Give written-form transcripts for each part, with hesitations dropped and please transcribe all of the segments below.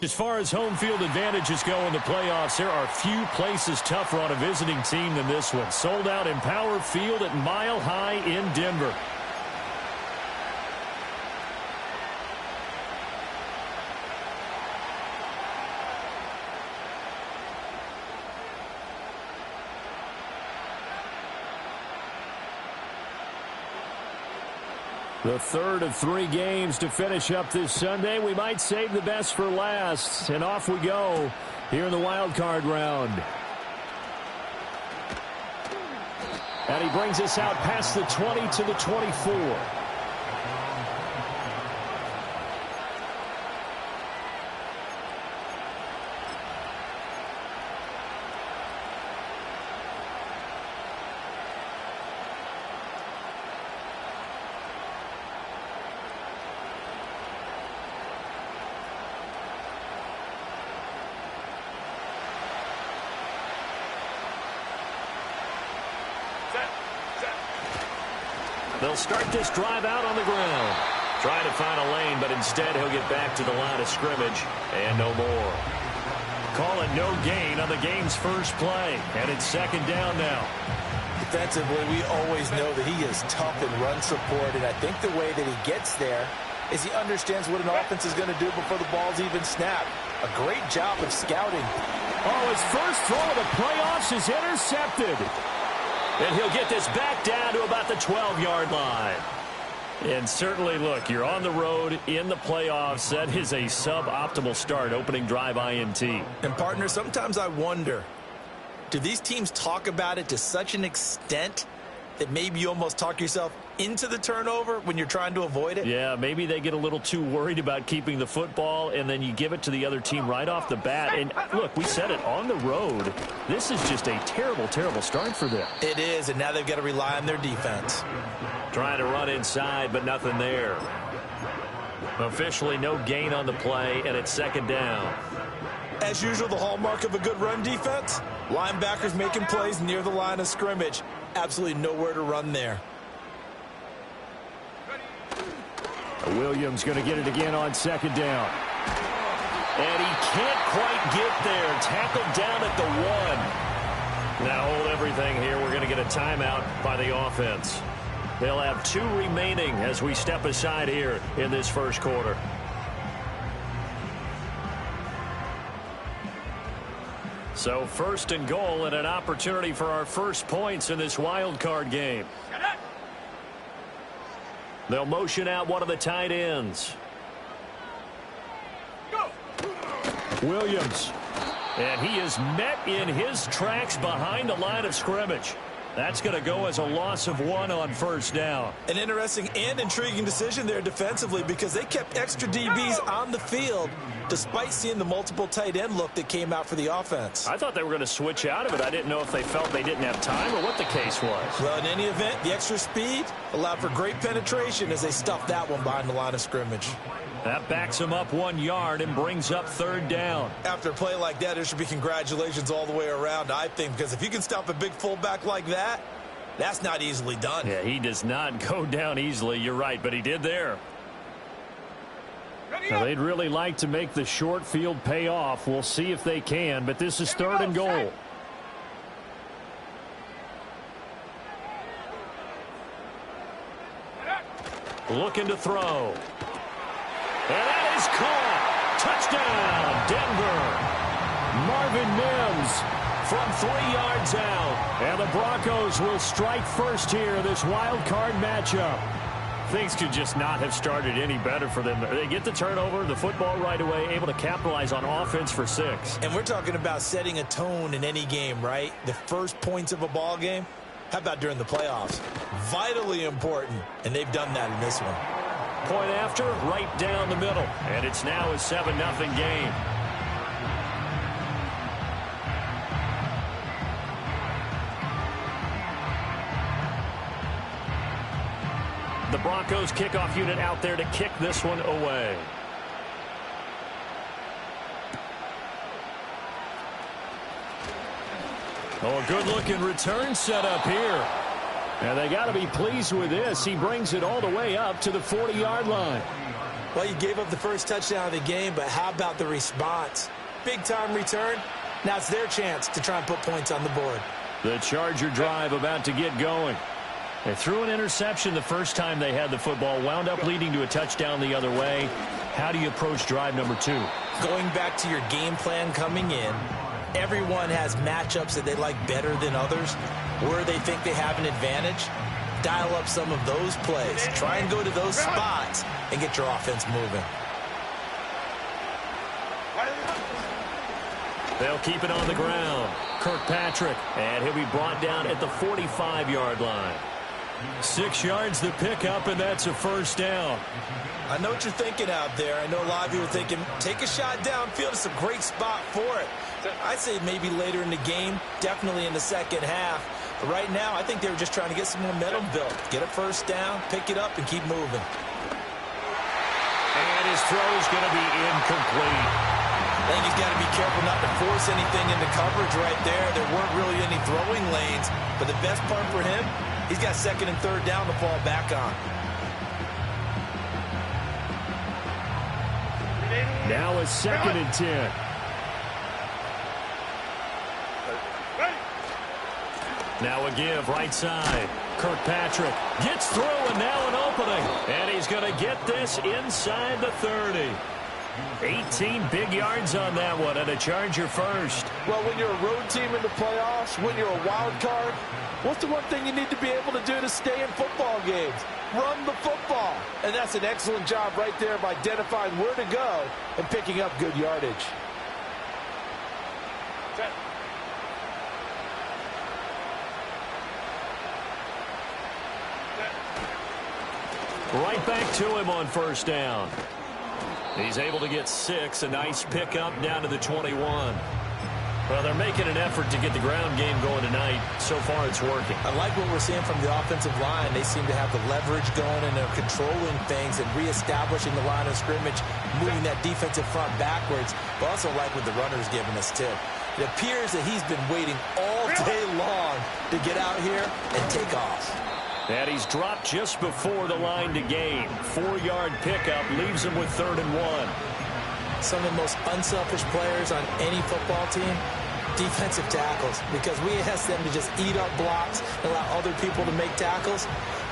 As far as home field advantages go in the playoffs, there are few places tougher on a visiting team than this one. Sold out in Power Field at Mile High in Denver. The third of 3 games to finish up this Sunday. We might save the best for last. And off we go here in the wild card round. And he brings us out past the 20 to the 24. They'll start this drive out on the ground. Trying to find a lane, but instead he'll get back to the line of scrimmage and no more. Call it no gain on the game's first play. And it's second down now. Defensively, we always know that he is tough in run support, and I think the way that he gets there is he understands what an offense is going to do before the ball's even snapped. A great job of scouting. Oh, his first throw of the playoffs is intercepted. And he'll get this back down to about the 12-yard line. And certainly, look, you're on the road in the playoffs. That is a suboptimal start, opening drive INT. And, partner, sometimes I wonder, do these teams talk about it to such an extent that maybe you almost talk yourself into the turnover when you're trying to avoid it? Yeah, maybe they get a little too worried about keeping the football, and then you give it to the other team right off the bat. And, look, we said it, on the road, this is just a terrible, terrible start for them. It is, and now they've got to rely on their defense. Trying to run inside, but nothing there. Officially no gain on the play, and it's second down. As usual, the hallmark of a good run defense, linebackers making plays near the line of scrimmage. Absolutely nowhere to run there. Williams going to get it again on second down. And he can't quite get there. Tackled down at the 1. Now hold everything here. We're going to get a timeout by the offense. They'll have 2 remaining as we step aside here in this first quarter. So first and goal and an opportunity for our first points in this wild card game. They'll motion out one of the tight ends. Williams. And he is met in his tracks behind the line of scrimmage. That's going to go as a loss of 1 on first down. An interesting and intriguing decision there defensively because they kept extra DBs on the field despite seeing the multiple tight end look that came out for the offense. I thought they were going to switch out of it. I didn't know if they felt they didn't have time or what the case was. Well, in any event, the extra speed allowed for great penetration as they stuffed that one behind the line of scrimmage. That backs him up 1 yard and brings up third down. After a play like that, there should be congratulations all the way around, I think, because if you can stop a big fullback like that, that's not easily done. Yeah, he does not go down easily. You're right, but he did there. Now, they'd really like to make the short field pay off. We'll see if they can, but this is third and goal. Looking to throw. And that is caught. Touchdown, Denver. Marvin Mims from 3 yards out. And the Broncos will strike first here in this wild card matchup. Things could just not have started any better for them. They get the turnover, the football right away, able to capitalize on offense for 6. And we're talking about setting a tone in any game, right? The first points of a ball game. How about during the playoffs? Vitally important, and they've done that in this one. Point after, right down the middle. And it's now a 7-0 game. The Broncos kickoff unit out there to kick this one away. Oh, a good-looking return set up here. And they got to be pleased with this. He brings it all the way up to the 40-yard line. Well, you gave up the first touchdown of the game, but how about the response? Big-time return. Now it's their chance to try and put points on the board. The Charger drive about to get going. They threw an interception the first time they had the football, wound up leading to a touchdown the other way. How do you approach drive number 2? Going back to your game plan coming in, everyone has matchups that they like better than others, where they think they have an advantage. Dial up some of those plays. Try and go to those spots and get your offense moving. They'll keep it on the ground. Kirkpatrick, and he'll be brought down at the 45-yard line. 6 yards the pickup, and that's a first down. I know what you're thinking out there. I know a lot of you are thinking, take a shot downfield. It's a great spot for it. I'd say maybe later in the game, definitely in the second half. But right now, I think they were just trying to get some momentum built. Get a first down, pick it up, and keep moving. And his throw's going to be incomplete. I think he's got to be careful not to force anything into coverage right there. There weren't really any throwing lanes. But the best part for him, he's got second and third down to fall back on. Now a 2nd and 10. Now a give right side. Kirkpatrick gets through, and now an opening. And he's going to get this inside the 30. 18 big yards on that one, and a Charger first. Well, when you're a road team in the playoffs, when you're a wild card, what's the one thing you need to be able to do to stay in football games? Run the football. And that's an excellent job right there of identifying where to go and picking up good yardage. Right back to him on first down. He's able to get 6. A nice pickup down to the 21. Well, they're making an effort to get the ground game going tonight. So far, it's working. I like what we're seeing from the offensive line. They seem to have the leverage going, and they're controlling things and reestablishing the line of scrimmage, moving that defensive front backwards. But also like what the runner's giving us, too. It appears that he's been waiting all day long to get out here and take off. And he's dropped just before the line to gain. 4-yard pickup leaves him with 3rd and 1. Some of the most unselfish players on any football team, defensive tackles, because we ask them to just eat up blocks and allow other people to make tackles.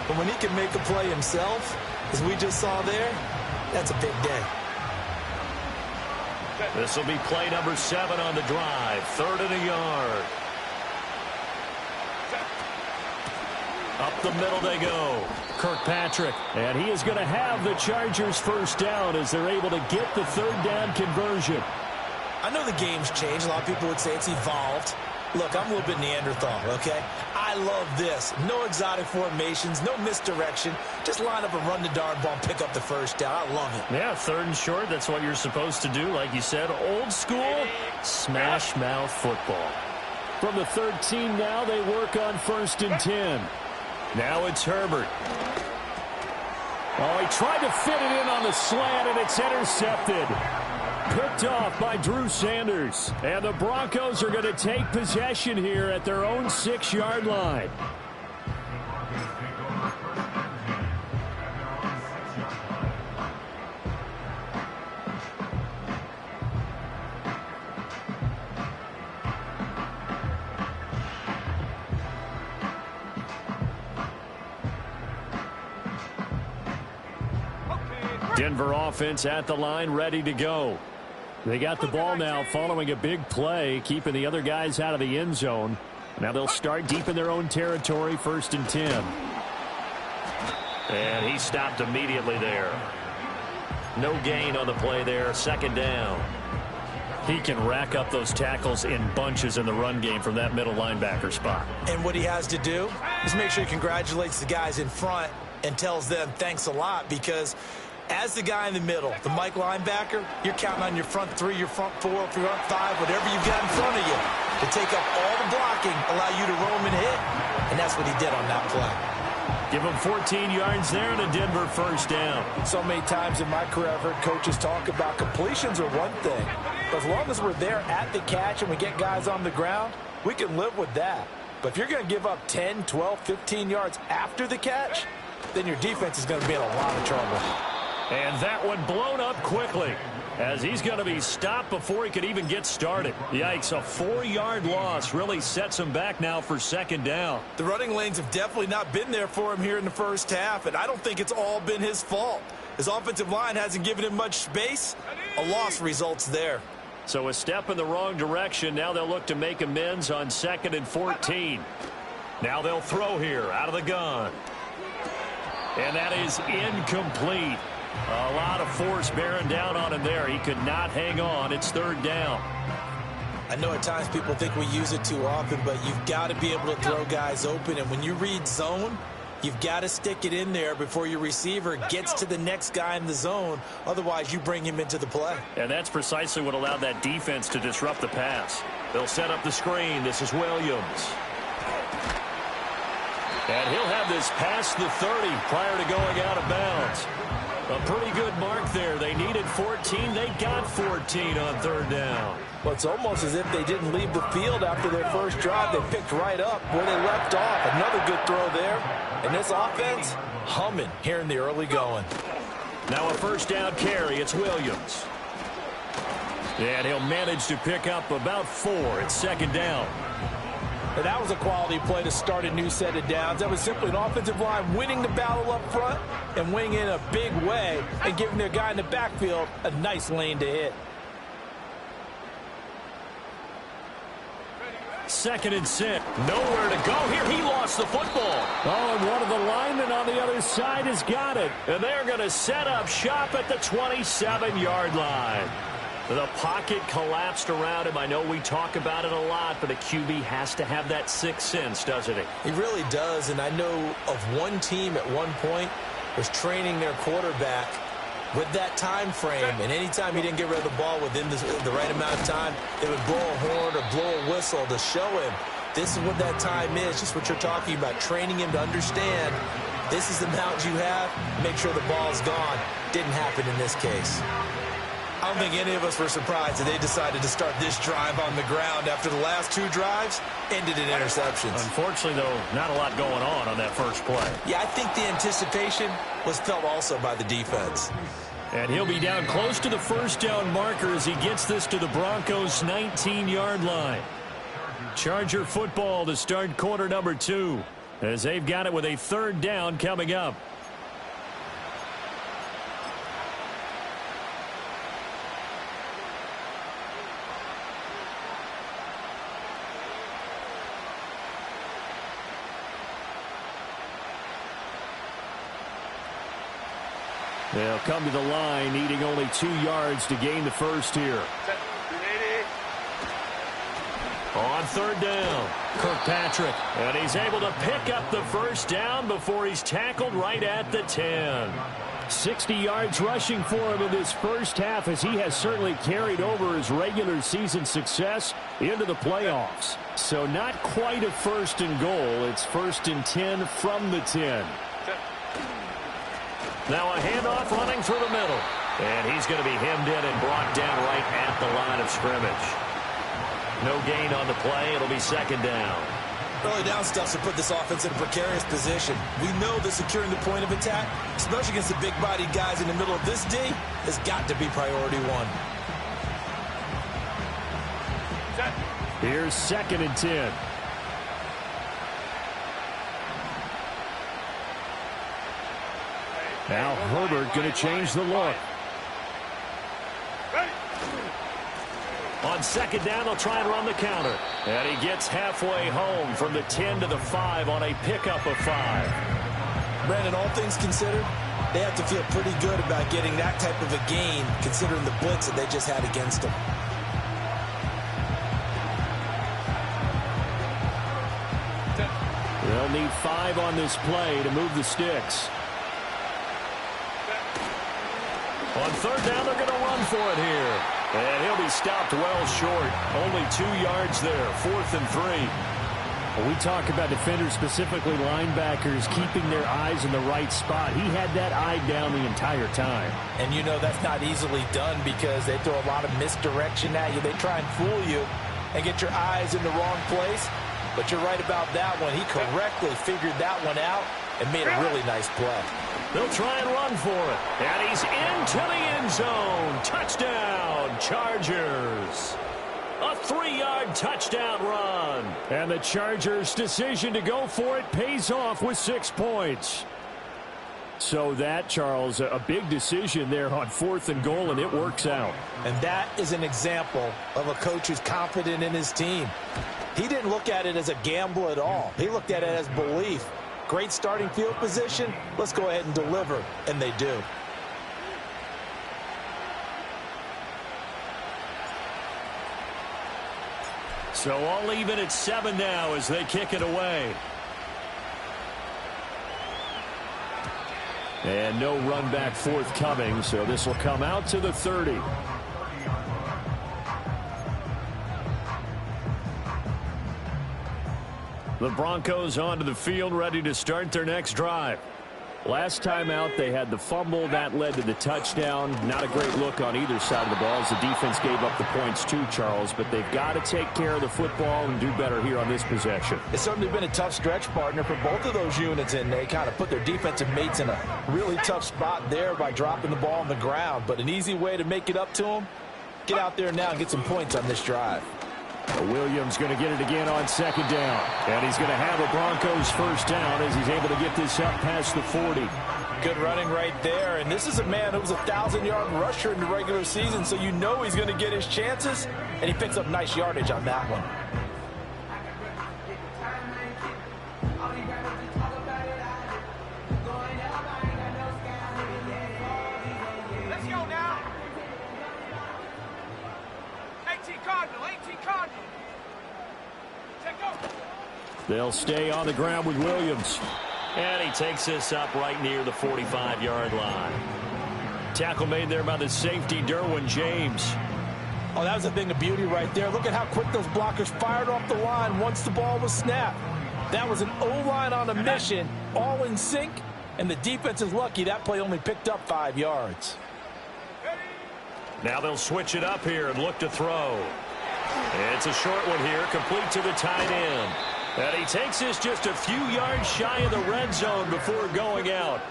But when he can make a play himself, as we just saw there, that's a big day. This will be play number 7 on the drive. 3rd and a yard. Up the middle they go. Kirkpatrick, and he is going to have the Chargers first down as they're able to get the 3rd down conversion. I know the game's changed. A lot of people would say it's evolved. Look, I'm a little bit Neanderthal, okay? I love this. No exotic formations, no misdirection. Just line up and run the darn ball and pick up the first down. I love it. Yeah, 3rd and short, that's what you're supposed to do. Like you said, old school, smash mouth football. From the 13 now, they work on 1st and 10. Now it's Herbert. Oh, he tried to fit it in on the slant, and it's intercepted. Picked off by Drew Sanders. And the Broncos are going to take possession here at their own 6-yard line. Denver offense at the line, ready to go. They got the ball now following a big play, keeping the other guys out of the end zone. Now they'll start deep in their own territory, 1st and 10. And he stopped immediately there. No gain on the play there, 2nd down. He can rack up those tackles in bunches in the run game from that middle linebacker spot. And what he has to do is make sure he congratulates the guys in front and tells them thanks a lot, because as the guy in the middle, the Mike linebacker, you're counting on your front 3, your front 4, front 5, whatever you've got in front of you to take up all the blocking, allow you to roam and hit. And that's what he did on that play. Give him 14 yards there and a Denver first down. So many times in my career I've heard coaches talk about completions are one thing. But as long as we're there at the catch and we get guys on the ground, we can live with that. But if you're going to give up 10, 12, 15 yards after the catch, then your defense is going to be in a lot of trouble. And that one blown up quickly, as he's going to be stopped before he could even get started. Yikes, a 4-yard loss really sets him back now for second down. The running lanes have definitely not been there for him here in the first half, and I don't think it's all been his fault. His offensive line hasn't given him much space. A loss results there. So a step in the wrong direction. Now they'll look to make amends on 2nd and 14. Now they'll throw here out of the gun. And that is incomplete. A lot of force bearing down on him there. He could not hang on. It's 3rd down. I know at times people think we use it too often, but you've got to be able to throw guys open. And when you read zone, you've got to stick it in there before your receiver gets to the next guy in the zone. Otherwise, you bring him into the play. And that's precisely what allowed that defense to disrupt the pass. They'll set up the screen. This is Williams. And he'll have this past the 30 prior to going out of bounds. A pretty good mark there. They needed 14. They got 14 on 3rd down. Well, it's almost as if they didn't leave the field after their first drive. They picked right up where they left off. Another good throw there. And this offense, humming here in the early going. Now a 1st down carry. It's Williams. And he'll manage to pick up about 4. It's 2nd down. And that was a quality play to start a new set of downs. That was simply an offensive line winning the battle up front and winning in a big way and giving their guy in the backfield a nice lane to hit. 2nd and 6. Nowhere to go here. He lost the football. Oh, and one of the linemen on the other side has got it. And they're going to set up shop at the 27-yard line. The pocket collapsed around him. I know we talk about it a lot, but a QB has to have that 6th sense, doesn't he? He really does, and I know of one team at one point was training their quarterback with that time frame, and anytime he didn't get rid of the ball within the right amount of time, they would blow a horn or blow a whistle to show him this is what that time is, just what you're talking about, training him to understand this is the amount you have, make sure the ball's gone. Didn't happen in this case. I don't think any of us were surprised that they decided to start this drive on the ground after the last 2 drives ended in interceptions. Unfortunately, though, not a lot going on that first play. Yeah, I think the anticipation was felt also by the defense. And he'll be down close to the 1st down marker as he gets this to the Broncos' 19-yard line. Charger football to start quarter number 2 as they've got it with a 3rd down coming up. They'll come to the line, needing only 2 yards to gain the first here. On 3rd down, Kirkpatrick. And he's able to pick up the 1st down before he's tackled right at the 10. 60 yards rushing for him in this first half, as he has certainly carried over his regular season success into the playoffs. So not quite a 1st and goal. It's 1st and 10 from the 10. Now a handoff running through the middle. And he's going to be hemmed in and brought down right at the line of scrimmage. No gain on the play. It'll be 2nd down. Early down stuff to put this offense in a precarious position. We know that securing the point of attack, especially against the big-bodied guys in the middle of this D, has got to be priority 1. Here's 2nd and 10. Now Herbert going to change the look. On 2nd down, they'll try and run the counter. And he gets halfway home from the 10 to the 5 on a pickup of 5. Brandon, all things considered, they have to feel pretty good about getting that type of a gain, considering the blitz that they just had against them. They'll need 5 on this play to move the sticks. On 3rd down, they're going to run for it here. And he'll be stopped well short. Only 2 yards there. 4th and 3. When we talk about defenders, specifically linebackers, keeping their eyes in the right spot, he had that eye down the entire time. And you know that's not easily done because they throw a lot of misdirection at you. They try and fool you and get your eyes in the wrong place. But you're right about that one. He correctly figured that one out and made a really nice play. They'll try and run for it. And he's into the end zone. Touchdown, Chargers. A 3-yard touchdown run. And the Chargers' decision to go for it pays off with 6 points. So that, Charles, a big decision there on 4th and goal, and it works out. And that is an example of a coach who's confident in his team. He didn't look at it as a gamble at all. He looked at it as belief. Great starting field position. Let's go ahead and deliver. And they do. So all even at 7 now as they kick it away. And no run back forthcoming, so this will come out to the 30. The Broncos onto the field, ready to start their next drive. Last time out, they had the fumble. That led to the touchdown. Not a great look on either side of the ball as the defense gave up the points too, Charles. But they've got to take care of the football and do better here on this possession. It's certainly been a tough stretch, partner, for both of those units, and they kind of put their defensive mates in a really tough spot there by dropping the ball on the ground. But an easy way to make it up to them, get out there now and get some points on this drive. Williams going to get it again on 2nd down. And he's going to have a Broncos first down as he's able to get this up past the 40. Good running right there. And this is a man who was a 1,000-yard rusher in the regular season, so you know he's going to get his chances. And he picks up nice yardage on that one. Let's go now. 18 Cardinal, 18 Cardinal. Check go. They'll stay on the ground with Williams. And he takes this up right near the 45-yard line. Tackle made there by the safety, Derwin James. Oh, that was a thing of beauty right there. Look at how quick those blockers fired off the line once the ball was snapped. That was an O-line on a mission, all in sync, and the defense is lucky that play only picked up 5 yards. Now they'll switch it up here and look to throw. It's a short one here, complete to the tight end. And he takes this just a few yards shy of the red zone before going out.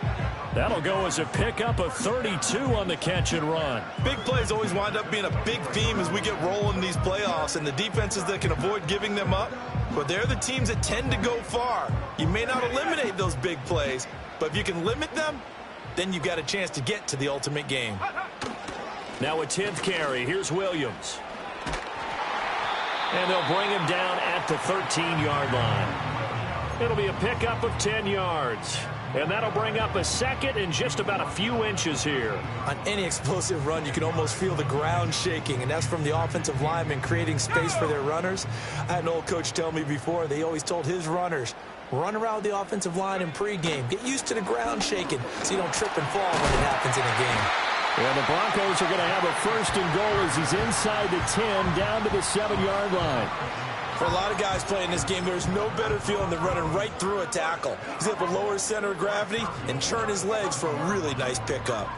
That'll go as a pickup of 32 on the catch and run. Big plays always wind up being a big theme as we get rolling in these playoffs, and the defenses that can avoid giving them up, but they're the teams that tend to go far. You may not eliminate those big plays, but if you can limit them, then you've got a chance to get to the ultimate game. Now a 10th carry. Here's Williams. And they'll bring him down at the 13-yard line. It'll be a pickup of 10 yards. And that'll bring up a second and just about a few inches here. On any explosive run, you can almost feel the ground shaking, and that's from the offensive linemen creating space for their runners. I had an old coach tell me before, they always told his runners, run around the offensive line in pregame. Get used to the ground shaking so you don't trip and fall when it happens in a game. And the Broncos are going to have a 1st and goal as he's inside the 10 down to the 7-yard line. For a lot of guys playing this game, there's no better feeling than running right through a tackle. He's able to lower his center of gravity and turn his legs for a really nice pickup.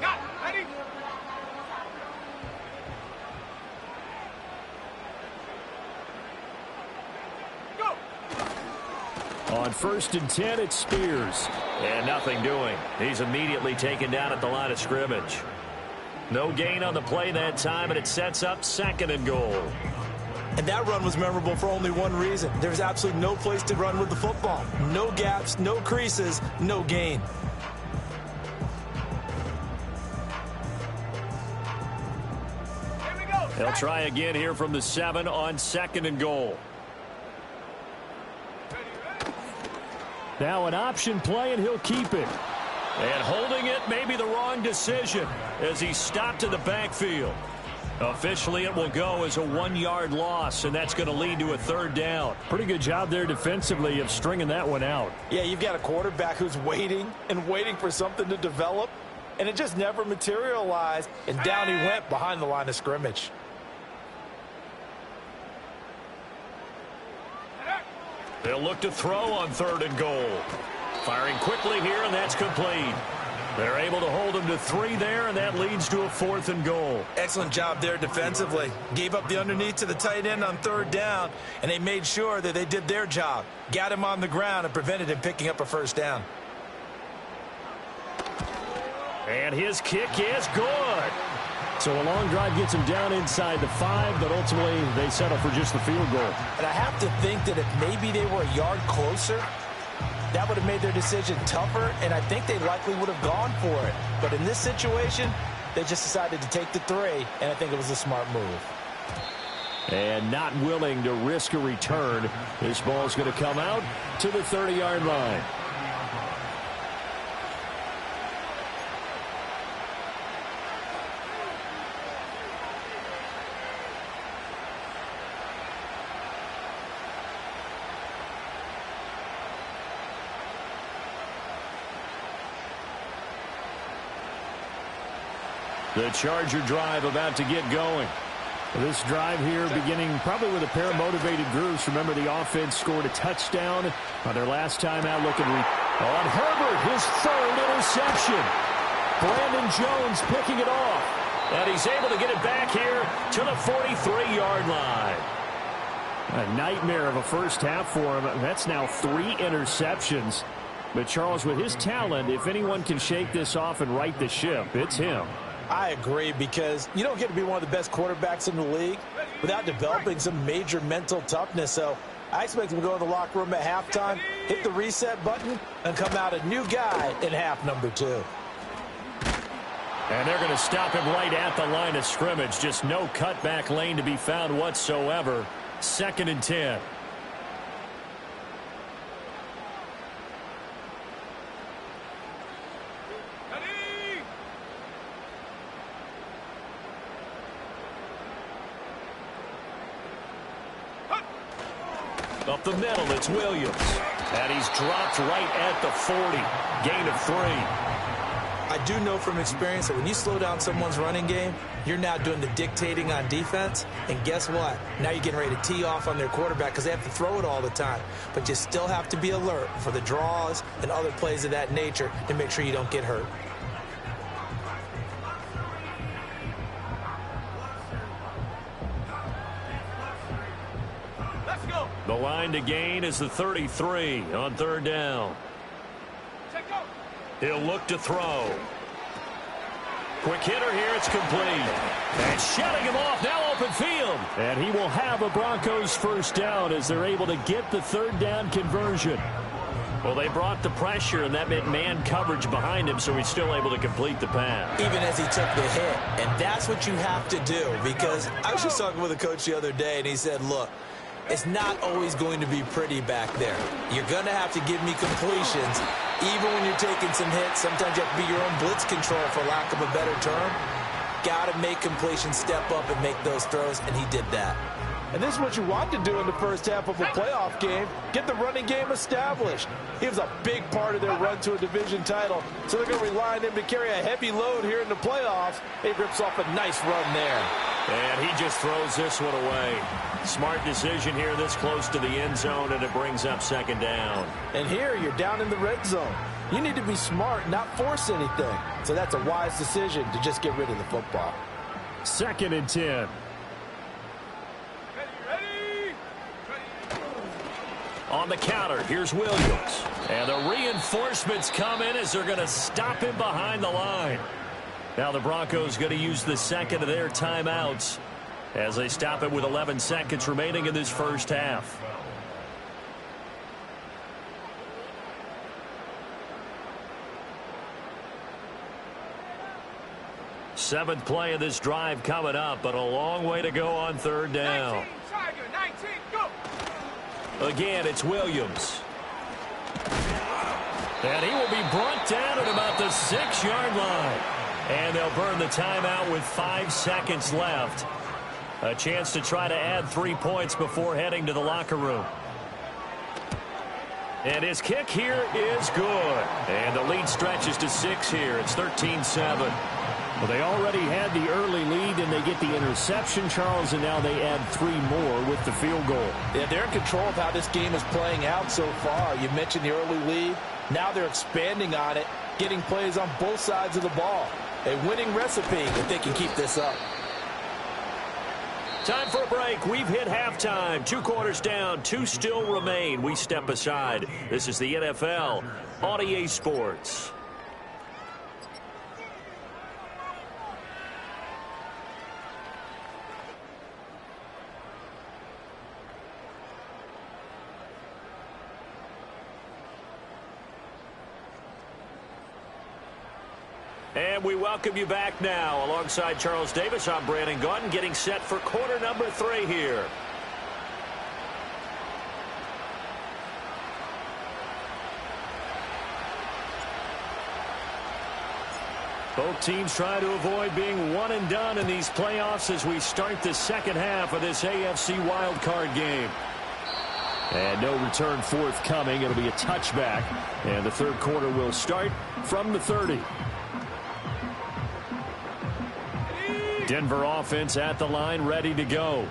Got it. Ready? Go. On 1st and 10, it's Spears. And nothing doing. He's immediately taken down at the line of scrimmage. No gain on the play that time, and it sets up 2nd and goal. And that run was memorable for only one reason. There's absolutely no place to run with the football. No gaps, no creases, no gain. Here we go. They'll try again here from the 7 on 2nd and goal. Now an option play, and he'll keep it. And holding it may be the wrong decision as he stopped in the backfield. Officially, it will go as a 1-yard loss, and that's going to lead to a 3rd down. Pretty good job there defensively of stringing that one out. Yeah, you've got a quarterback who's waiting and waiting for something to develop, and it just never materialized, and down he went behind the line of scrimmage. They'll look to throw on 3rd and goal. Firing quickly here, and that's complete. They're able to hold him to 3 there, and that leads to a 4th and goal. Excellent job there defensively. Gave up the underneath to the tight end on 3rd down, and they made sure that they did their job. Got him on the ground and prevented him picking up a 1st down. And his kick is good. So a long drive gets him down inside the 5, but ultimately they settle for just the field goal. And I have to think that if maybe they were a yard closer, that would have made their decision tougher, and I think they likely would have gone for it. But in this situation, they just decided to take the 3, and I think it was a smart move. And not willing to risk a return. This ball's going to come out to the 30-yard line. The Charger drive about to get going. This drive here beginning probably with a pair of motivated groups. Remember, the offense scored a touchdown on their last time out. Looking on Herbert, his 3rd interception. Brandon Jones picking it off. And he's able to get it back here to the 43-yard line. A nightmare of a first half for him. That's now 3 interceptions. But Charles, with his talent, if anyone can shake this off and right the ship, it's him. I agree, because you don't get to be one of the best quarterbacks in the league without developing some major mental toughness. So I expect him to go in the locker room at halftime, hit the reset button, and come out a new guy in half number 2. And they're going to stop him right at the line of scrimmage. Just no cutback lane to be found whatsoever. 2nd and 10. Up the middle, it's Williams. And he's dropped right at the 40. Gain of 3. I do know from experience that when you slow down someone's running game, you're now doing the dictating on defense. And guess what? Now you're getting ready to tee off on their quarterback because they have to throw it all the time. But you still have to be alert for the draws and other plays of that nature to make sure you don't get hurt. The line to gain is the 33 on 3rd down. He'll look to throw. Quick hitter here, it's complete. And shutting him off, now open field. And he will have a Broncos 1st down as they're able to get the 3rd down conversion. Well, they brought the pressure, and that meant man coverage behind him, so he's still able to complete the pass. Even as he took the hit. And that's what you have to do, because I was just talking with a coach the other day, and he said, look, it's not always going to be pretty back there. You're going to have to give me completions. Even when you're taking some hits, sometimes you have to be your own blitz control, for lack of a better term. Got to make completions, step up and make those throws, and he did that. And this is what you want to do in the first half of a playoff game. Get the running game established. He was a big part of their run to a division title, so they're going to rely on him to carry a heavy load here in the playoffs. He rips off a nice run there. And he just throws this one away. Smart decision here this close to the end zone, and it brings up 2nd down. And here you're down in the red zone. You need to be smart, not force anything. So that's a wise decision to just get rid of the football. 2nd and 10. On the counter, here's Williams. And the reinforcements come in as they're going to stop him behind the line. Now the Broncos going to use the 2nd of their timeouts as they stop it with 11 seconds remaining in this first half. Seventh play of this drive coming up, but a long way to go on 3rd down. 19, Tiger, 19, go! Again, it's Williams. And he will be brought down at about the 6-yard line. And they'll burn the timeout with 5 seconds left. A chance to try to add 3 points before heading to the locker room. And his kick here is good. And the lead stretches to 6 here. It's 13-7. Well, they already had the early lead, and they get the interception, Charles, and now they add 3 more with the field goal. Yeah, they're in control of how this game is playing out so far. You mentioned the early lead. Now they're expanding on it, getting plays on both sides of the ball. A winning recipe if they can keep this up. Time for a break. We've hit halftime. 2 quarters down. 2 still remain. We step aside. This is the NFL on EA Sports. And we welcome you back now. Alongside Charles Davis, I'm Brandon Gaudin, getting set for quarter number 3 here. Both teams try to avoid being one and done in these playoffs as we start the second half of this AFC wildcard game. And no return forthcoming. It'll be a touchback. And the third quarter will start from the 30. Denver offense at the line, ready to go.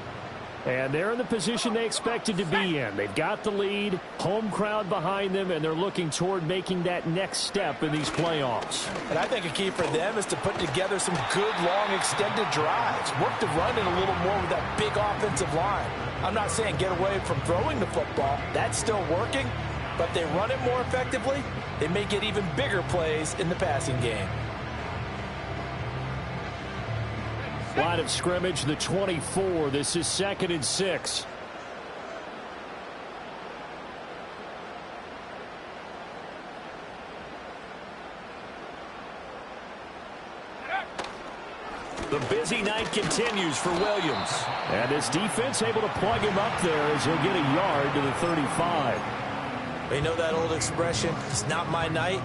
And they're in the position they expected to be in. They've got the lead, home crowd behind them, and they're looking toward making that next step in these playoffs. And I think a key for them is to put together some good, long, extended drives. Work the run in a little more with that big offensive line. I'm not saying get away from throwing the football. That's still working. But they run it more effectively, they may get even bigger plays in the passing game. Line of scrimmage, the 24. This is 2nd and 6. The busy night continues for Williams. And his defense able to plug him up there as he'll get a yard to the 35. You know that old expression, it's not my night?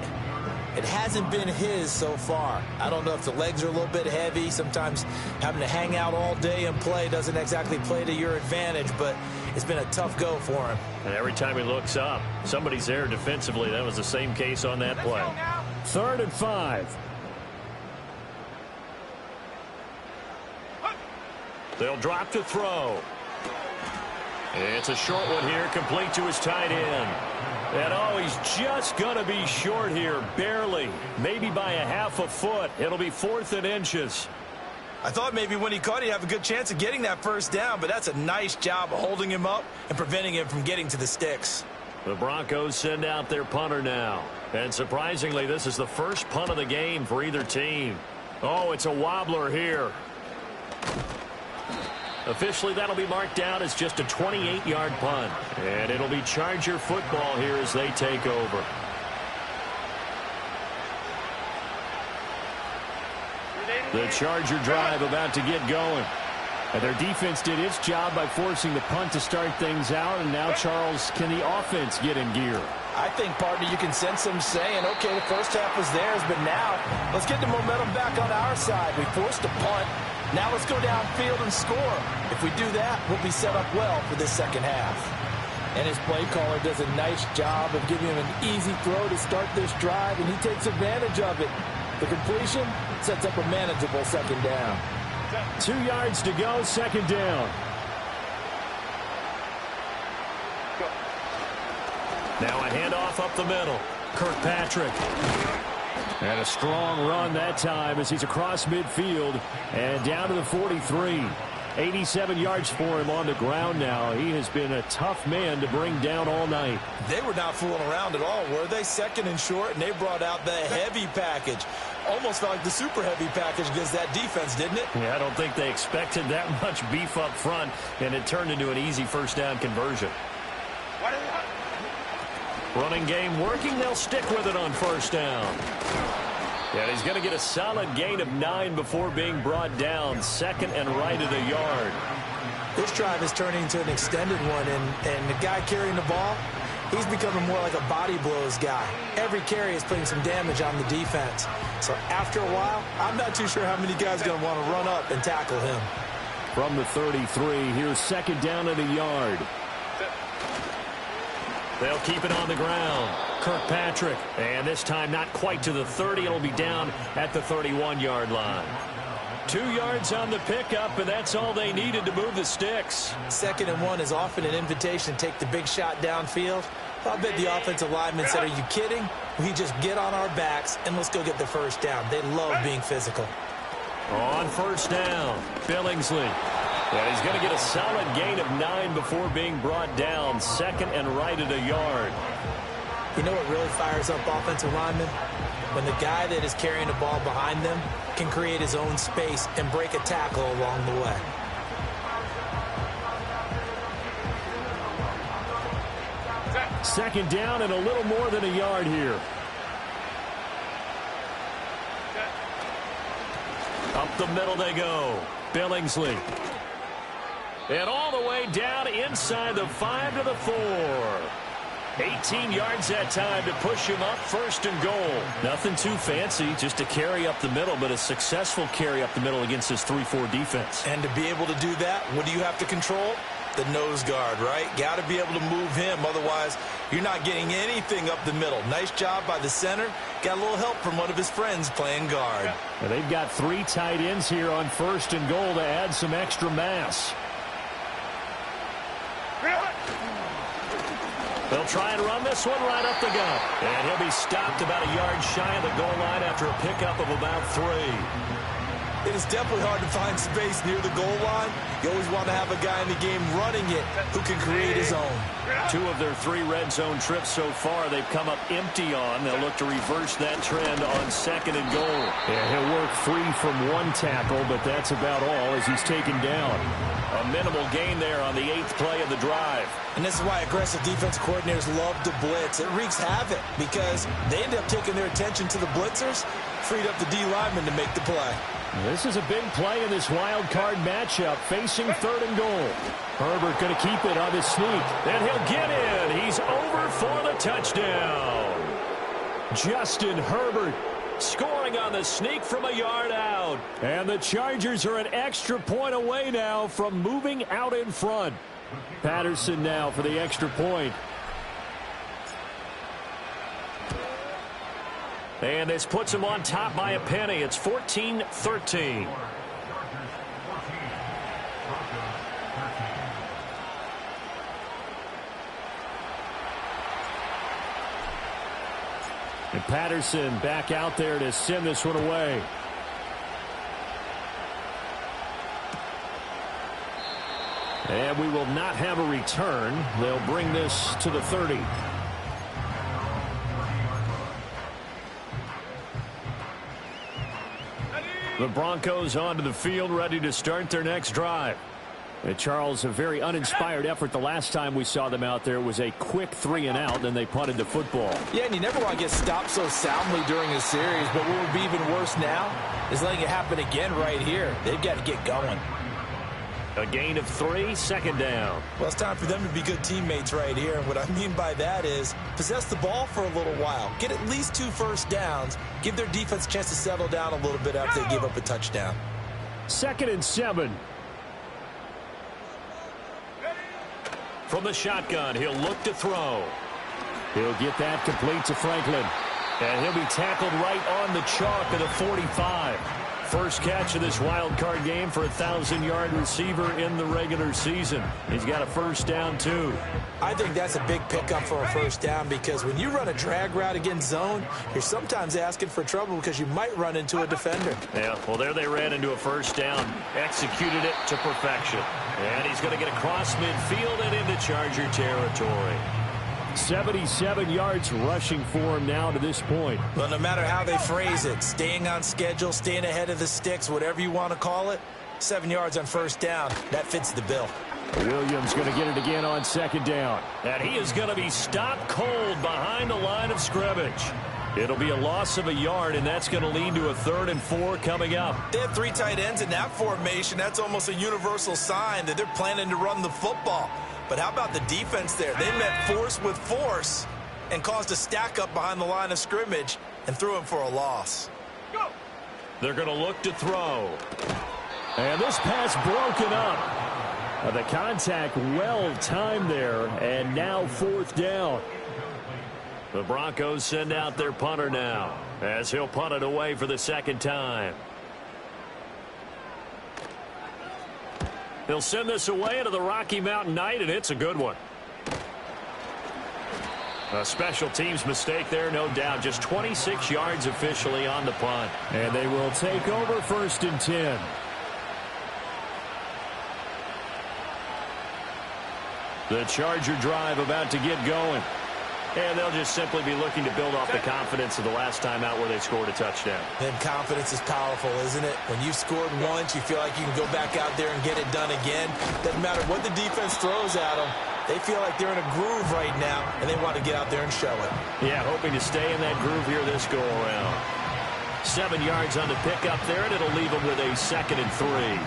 It hasn't been his so far. I don't know if the legs are a little bit heavy. Sometimes having to hang out all day and play doesn't exactly play to your advantage, but it's been a tough go for him. And every time he looks up, somebody's there defensively. That was the same case on that play. 3rd and 5. They'll drop to throw. It's a short one here, complete to his tight end. And oh, he's just going to be short here, barely. Maybe by a half a foot. It'll be 4th and inches. I thought maybe when he caught, he'd have a good chance of getting that first down, but that's a nice job of holding him up and preventing him from getting to the sticks. The Broncos send out their punter now. And surprisingly, this is the first punt of the game for either team. Oh, it's a wobbler here. Officially, that'll be marked down as just a 28-yard punt. And it'll be Charger football here as they take over. The Charger drive about to get going. And their defense did its job by forcing the punt to start things out. And now, Charles, can the offense get in gear? I think, partner, you can sense them saying, okay, the first half was theirs, but now let's get the momentum back on our side. We forced a punt. Now let's go downfield and score. If we do that, we'll be set up well for this second half. And his play caller does a nice job of giving him an easy throw to start this drive, and he takes advantage of it. The completion sets up a manageable second down. 2 yards to go, second down. Now a handoff up the middle. Kirkpatrick. And a strong run that time as he's across midfield and down to the 43. 87 yards for him on the ground now. He has been a tough man to bring down all night. They were not fooling around at all, were they? 2nd and short, and they brought out the heavy package. Almost felt like the super heavy package against that defense, didn't it? Yeah, I don't think they expected that much beef up front, and it turned into an easy first down conversion. Running game working. They'll stick with it on first down. And he's going to get a solid gain of 9 before being brought down. 2nd and right at a yard. This drive is turning into an extended one, and the guy carrying the ball, he's becoming more like a body blows guy. Every carry is putting some damage on the defense. So after a while, I'm not too sure how many guys are going to want to run up and tackle him. From the 33, here's 2nd down at a yard. They'll keep it on the ground. Kirkpatrick. And this time not quite to the 30. It'll be down at the 31-yard line. 2 yards on the pickup, and that's all they needed to move the sticks. 2nd and 1 is often an invitation to take the big shot downfield. I bet the offensive lineman said, are you kidding? We just get on our backs and let's go get the first down. They love being physical. On first down, Billingsley. And he's going to get a solid gain of 9 before being brought down. Second and right at a yard. You know what really fires up offensive linemen? When the guy that is carrying the ball behind them can create his own space and break a tackle along the way. Second down and a little more than a yard here. Up the middle they go. Billingsley. And all the way down inside the 5 to the 4. 18 yards that time to push him up, first and goal. Nothing too fancy, just a carry up the middle, but a successful carry up the middle against this 3-4 defense. And to be able to do that, what do you have to control? The nose guard, right? Got to be able to move him. Otherwise, you're not getting anything up the middle. Nice job by the center. Got a little help from one of his friends playing guard. And they've got 3 tight ends here on first and goal to add some extra mass. They'll try and run this one right up the gut. And he'll be stopped about a yard shy of the goal line after a pickup of about 3. It is definitely hard to find space near the goal line. You always want to have a guy in the game running it who can create his own. 2 of their 3 red zone trips so far they've come up empty on. They'll look to reverse that trend on second and goal. Yeah, he'll work free from 1 tackle, but that's about all as he's taken down. A minimal gain there on the 8th play of the drive. And this is why aggressive defense coordinators love to blitz. It wreaks havoc because they end up taking their attention to the blitzers, freed up the D lineman to make the play. This is a big play in this wild card matchup, facing third and goal. Herbert going to keep it on his sneak, and he'll get in. He's over for the touchdown. Justin Herbert scoring on the sneak from a yard out. And the Chargers are an extra point away now from moving out in front. Patterson now for the extra point. And this puts him on top by a penny. It's 14-13. And Patterson back out there to send this one away. And we will not have a return. They'll bring this to the 30. The Broncos onto the field, ready to start their next drive. And Charles, a very uninspired effort the last time we saw them out there was a quick 3 and out, then they punted the football. Yeah, and you never want to get stopped so soundly during a series, but what would be even worse now is letting it happen again right here. They've got to get going. A gain of 3, second down. Well, it's time for them to be good teammates right here. And what I mean by that is possess the ball for a little while. Get at least 2 first downs. Give their defense a chance to settle down a little bit after they give up a touchdown. 2nd and 7. From the shotgun, he'll look to throw. He'll get that complete to Franklin. And he'll be tackled right on the chalk of the 45. First catch of this wild card game for a 1,000-yard receiver in the regular season. He's got a first down, too. I think that's a big pickup for a first down because when you run a drag route against zone, you're sometimes asking for trouble because you might run into a defender. Yeah, well, there they ran into a first down, executed it to perfection. And he's going to get across midfield and into Charger territory. 77 yards rushing for him now to this point. Well, no matter how they phrase it, staying on schedule, staying ahead of the sticks, whatever you want to call it, 7 yards on first down, that fits the bill. Williams going to get it again on second down. And he is going to be stopped cold behind the line of scrimmage. It'll be a loss of a yard, and that's going to lead to a 3rd and 4 coming up. They have 3 tight ends in that formation. That's almost a universal sign that they're planning to run the football. But how about the defense there? They met force with force and caused a stack up behind the line of scrimmage and threw him for a loss. Go. They're going to look to throw. And this pass broken up. The contact well timed there, and now 4th down. The Broncos send out their punter now as he'll punt it away for the 2nd time. They'll send this away into the Rocky Mountain night, and it's a good one. A special teams mistake there, no doubt. Just 26 yards officially on the punt. And they will take over 1st and 10. The Charger drive about to get going. And they'll just simply be looking to build off the confidence of the last time out where they scored a touchdown. And confidence is powerful, isn't it? When you've scored once, you feel like you can go back out there and get it done again. Doesn't matter what the defense throws at them. They feel like they're in a groove right now, and they want to get out there and show it. Yeah, hoping to stay in that groove here this go-around. 7 yards on the pickup there, and it'll leave them with a 2nd and 3.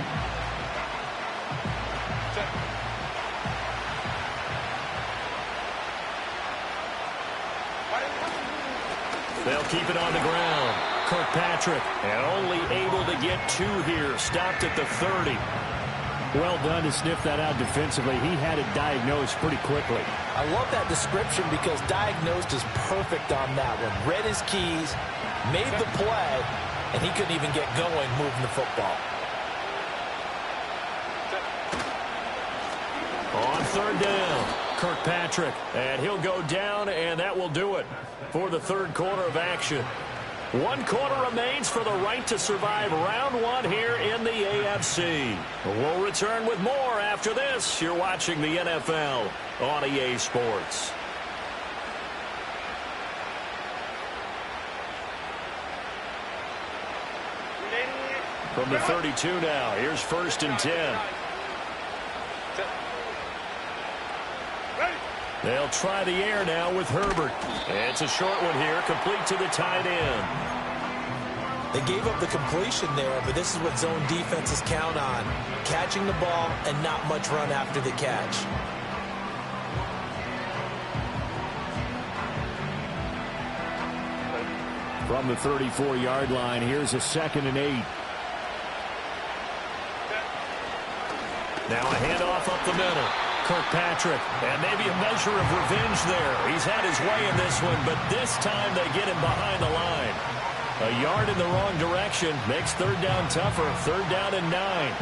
They'll keep it on the ground. Kirkpatrick, and only able to get 2 here. Stopped at the 30. Well done to sniff that out defensively. He had it diagnosed pretty quickly. I love that description because diagnosed is perfect on that one. Read his keys, made the play, and he couldn't even get going moving the football. On 3rd down, Kirkpatrick, and he'll go down, and that will do it for the 3rd quarter of action. 1 quarter remains for the right to survive round 1 here in the AFC. We'll return with more after this. You're watching the NFL on EA Sports. From the 32 now, here's 1st and 10. They'll try the air now with Herbert. It's a short one here, complete to the tight end. They gave up the completion there, but this is what zone defenses count on. Catching the ball and not much run after the catch. From the 34-yard line, here's a 2nd and 8. Now a handoff up the middle. Kirkpatrick, and maybe a measure of revenge there. He's had his way in this one, but this time they get him behind the line. A yard in the wrong direction makes 3rd down tougher. 3rd down and 9.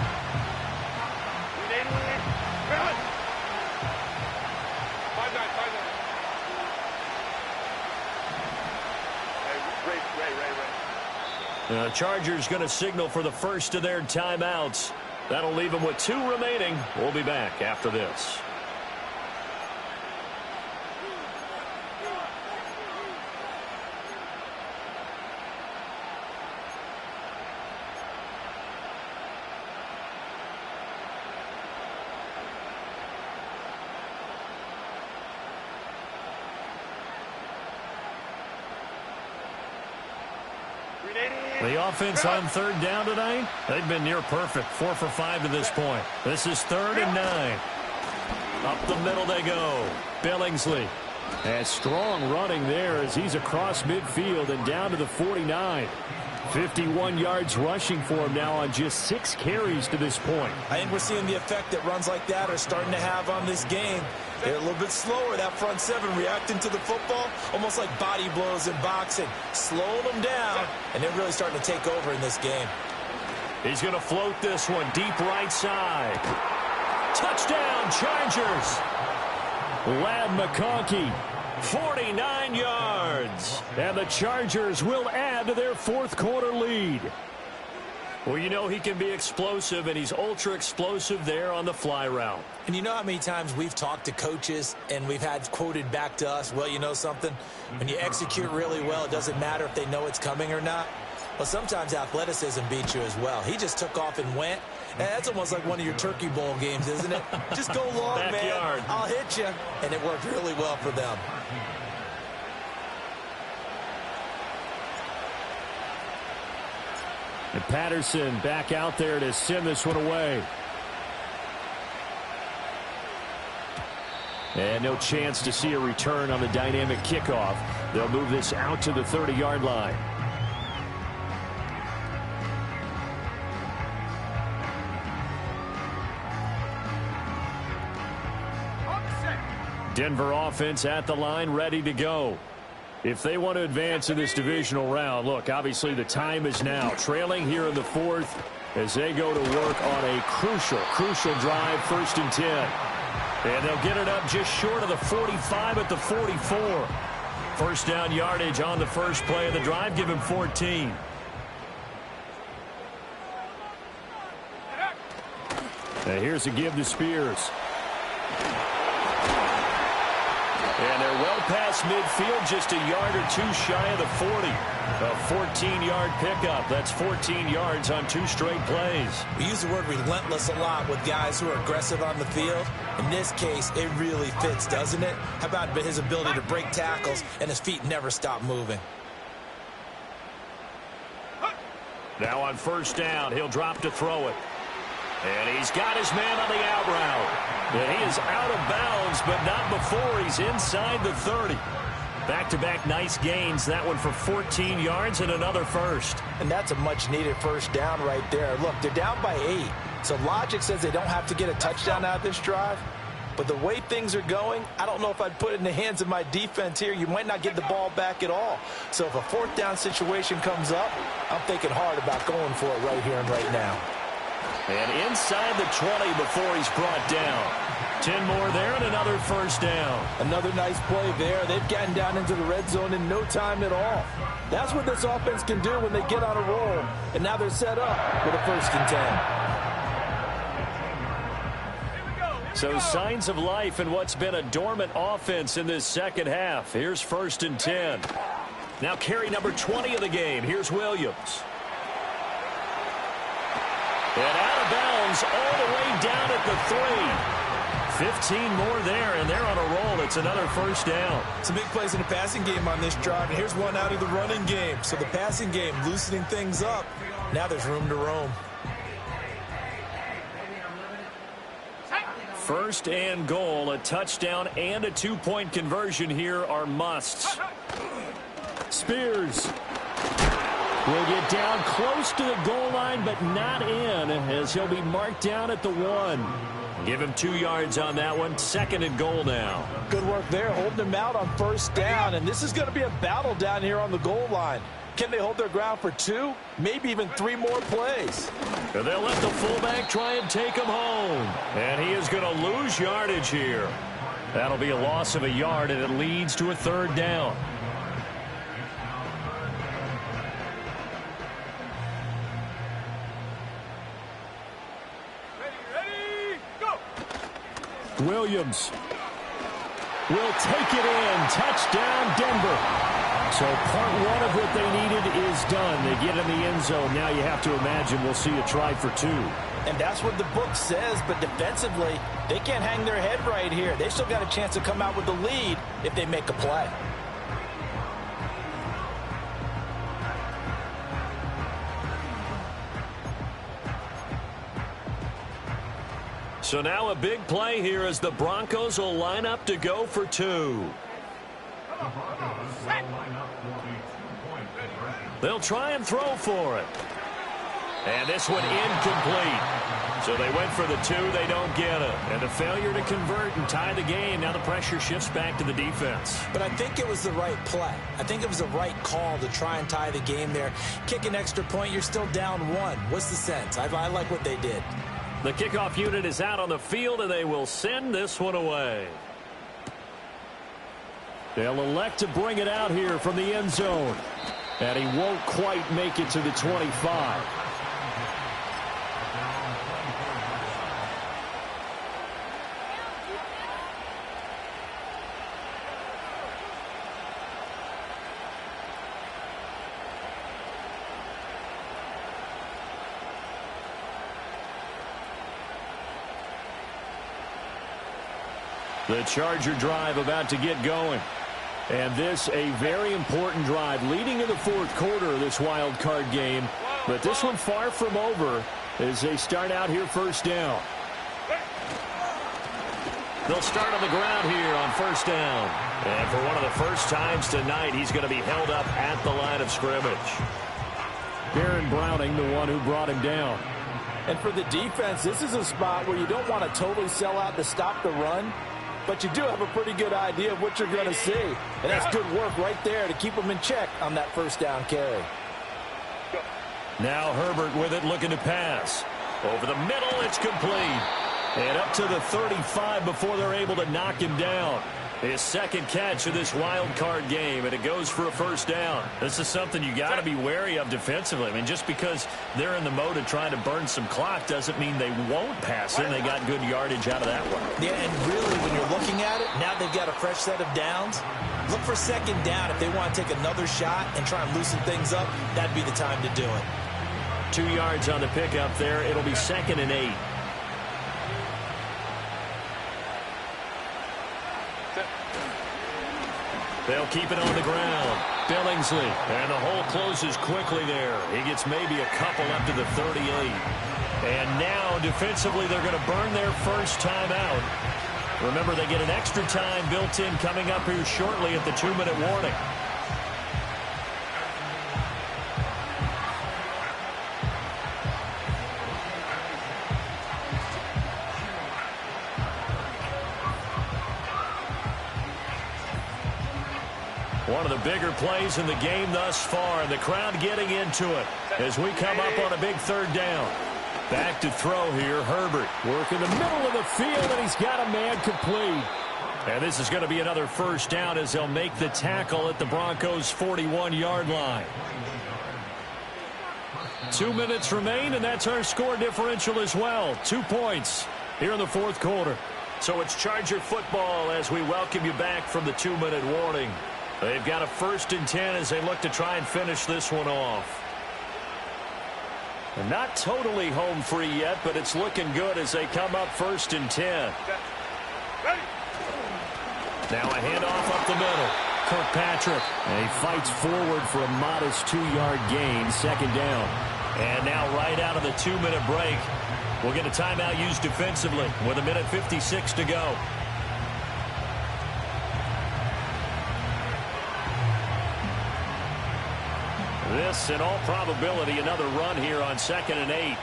The Chargers going to signal for the first of their timeouts. That'll leave them with 2 remaining. We'll be back after this. The offense on 3rd down tonight, they've been near perfect. 4 for 5 to this point. This is 3rd and 9. Up the middle they go. Billingsley. And strong running there as he's across midfield and down to the 49. 51 yards rushing for him now on just 6 carries to this point. I think we're seeing the effect that runs like that are starting to have on this game. They're a little bit slower, that front 7, reacting to the football, almost like body blows in boxing. Slowing them down, and they're really starting to take over in this game. He's going to float this one deep right side. Touchdown, Chargers. Ladd McConkey, 49 yards. And the Chargers will add to their 4th quarter lead. Well, you know he can be explosive, and he's ultra explosive there on the fly route. And you know how many times we've talked to coaches and we've had quoted back to us, well, you know something? When you execute really well, it doesn't matter if they know it's coming or not. Well, sometimes athleticism beats you as well. He just took off and went. And that's almost like one of your Turkey Bowl games, isn't it? Just go long, Backyard. man. I'll hit you. And it worked really well for them. And Patterson back out there to send this one away. And no chance to see a return on the dynamic kickoff. They'll move this out to the 30-yard line. Denver offense at the line, ready to go. If they want to advance in this divisional round, look, obviously the time is now. Trailing here in the 4th as they go to work on a crucial drive, 1st and 10. And they'll get it up just short of the 45 at the 44. First down yardage on the first play of the drive. Give him 14. Now here's a give to Spears. And they're well past midfield, just a yard or two shy of the 40. A 14-yard pickup. That's 14 yards on 2 straight plays. We use the word relentless a lot with guys who are aggressive on the field. In this case, it really fits, doesn't it? How about his ability to break tackles and his feet never stop moving? Now on first down, he'll drop to throw it. And he's got his man on the out route. And he is out of bounds, but not before he's inside the 30. Back-to-back nice gains. That one for 14 yards and another first. And that's a much-needed first down right there. Look, they're down by 8. So logic says they don't have to get a touchdown out of this drive. But the way things are going, I don't know if I'd put it in the hands of my defense here. You might not get the ball back at all. So if a fourth down situation comes up, I'm thinking hard about going for it right here and right now. And inside the 20 before he's brought down. 10 more there and another first down. Another nice play there. They've gotten down into the red zone in no time at all. That's what this offense can do when they get on a roll. And now they're set up with a 1st and 10. So signs of life in what's been a dormant offense in this second half. Here's 1st and 10. Now carry number 20 of the game. Here's Williams. And out of bounds all the way down at the 3. 15 more there, and they're on a roll. It's another first down. Some big plays in the passing game on this drive, and here's one out of the running game. So the passing game loosening things up. Now there's room to roam. First and goal, a touchdown and a 2-point conversion here are musts. Spears will get down close to the goal line, but not in, as he'll be marked down at the 1. Give him 2 yards on that one. 2nd and goal now. Good work there, holding him out on first down. And this is going to be a battle down here on the goal line. Can they hold their ground for 2, maybe even 3 more plays? And they'll let the fullback try and take him home. And he is going to lose yardage here. That'll be a loss of a yard, and it leads to a 3rd down. Williams will take it in. Touchdown, Denver. So part 1 of what they needed is done. They get in the end zone. Now you have to imagine we'll see a try for 2. And that's what the book says, but defensively, they can't hang their head right here. They still got a chance to come out with the lead if they make a play. So now a big play here as the Broncos will line up to go for 2. They'll try and throw for it. And this one incomplete. So they went for the 2. They don't get it. And a failure to convert and tie the game. Now the pressure shifts back to the defense. But I think it was the right play. I think it was the right call to try and tie the game there. Kick an extra point, you're still down 1. What's the sense? I like what they did. The kickoff unit is out on the field, and they will send this one away. They'll elect to bring it out here from the end zone. And he won't quite make it to the 25. The Charger drive about to get going. And this a very important drive leading in the 4th quarter of this wild card game. But this one far from over as they start out here first down. They'll start on the ground here on first down. And for one of the first times tonight, he's going to be held up at the line of scrimmage. Baron Browning, the one who brought him down. And for the defense, this is a spot where you don't want to totally sell out to stop the run. But you do have a pretty good idea of what you're going to see. And that's good work right there to keep them in check on that first down carry. Now Herbert with it, looking to pass. Over the middle, it's complete. And up to the 35 before they're able to knock him down. His second catch of this wild card game, and it goes for a first down. This is something you got to be wary of defensively. I mean, just because they're in the mode of trying to burn some clock doesn't mean they won't pass it, and they got good yardage out of that one. Yeah, and really, when you're looking at it, now they've got a fresh set of downs. Look for second down. If they want to take another shot and try and loosen things up, that'd be the time to do it. 2 yards on the pickup there. It'll be 2nd and 8. They'll keep it on the ground. Billingsley, and the hole closes quickly there. He gets maybe a couple up to the 38. And now, defensively, they're going to burn their first time out. Remember, they get an extra time built in coming up here shortly at the 2-minute warning. One of the bigger plays in the game thus far, and the crowd getting into it as we come up on a big third down. Back to throw here, Herbert. Work in the middle of the field, and he's got a man complete. And this is going to be another first down as they'll make the tackle at the Broncos' 41-yard line. 2 minutes remain, and that's our score differential as well. 2 points here in the fourth quarter. So it's Charger football as we welcome you back from the 2-minute warning. They've got a 1st and 10 as they look to try and finish this one off. And not totally home free yet, but it's looking good as they come up 1st and 10. Now a handoff up the middle. Kirkpatrick. And he fights forward for a modest 2-yard gain, 2nd down. And now right out of the 2-minute break, we'll get a timeout used defensively with 1:56 to go. This, in all probability, another run here on 2nd and 8.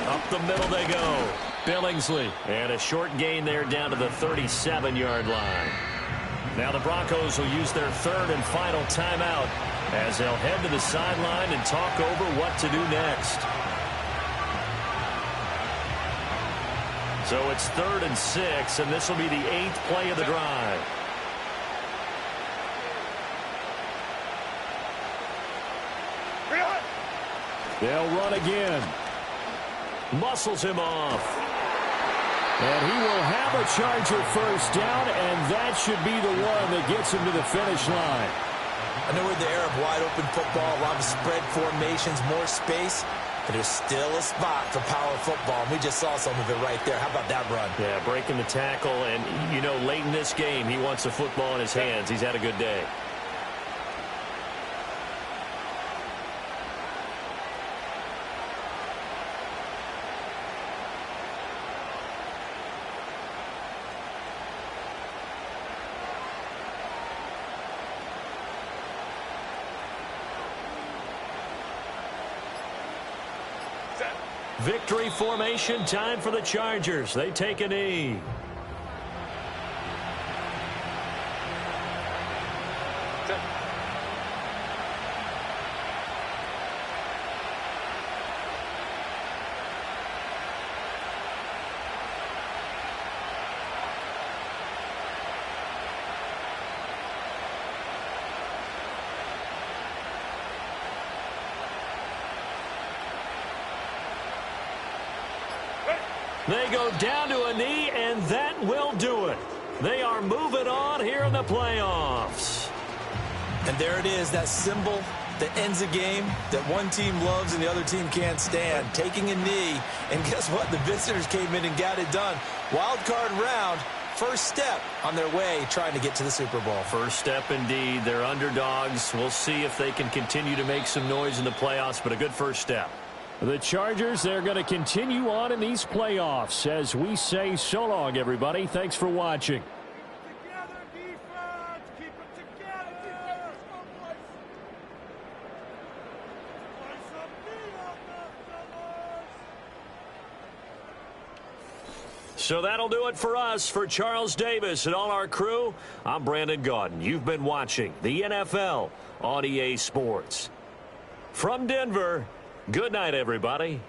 Up the middle they go. Billingsley. And a short gain there down to the 37-yard line. Now the Broncos will use their 3rd and final timeout as they'll head to the sideline and talk over what to do next. So it's 3rd and 6, and this will be the 8th play of the drive. They'll run again. Muscles him off. And he will have a Charger first down, and that should be the one that gets him to the finish line. I know we're in the era of wide-open football, a lot of spread formations, more space. But there's still a spot for power football, and we just saw some of it right there. How about that run? Yeah, breaking the tackle, and, you know, late in this game, he wants the football in his hands. He's had a good day. Victory formation, time for the Chargers. They take a knee. They go down to a knee, and that will do it. They are moving on here in the playoffs. And there it is, that symbol that ends a game that one team loves and the other team can't stand. Taking a knee, and guess what? The visitors came in and got it done. Wild card round, first step on their way trying to get to the Super Bowl. First step indeed. They're underdogs. We'll see if they can continue to make some noise in the playoffs, but a good first step. The Chargers, they're going to continue on in these playoffs as we say so long, everybody. Thanks for watching. Together, defense! Keep it together! So that'll do it for us. For Charles Davis and all our crew, I'm Brandon Gaudin. You've been watching the NFL on EA Sports. From Denver, good night, everybody.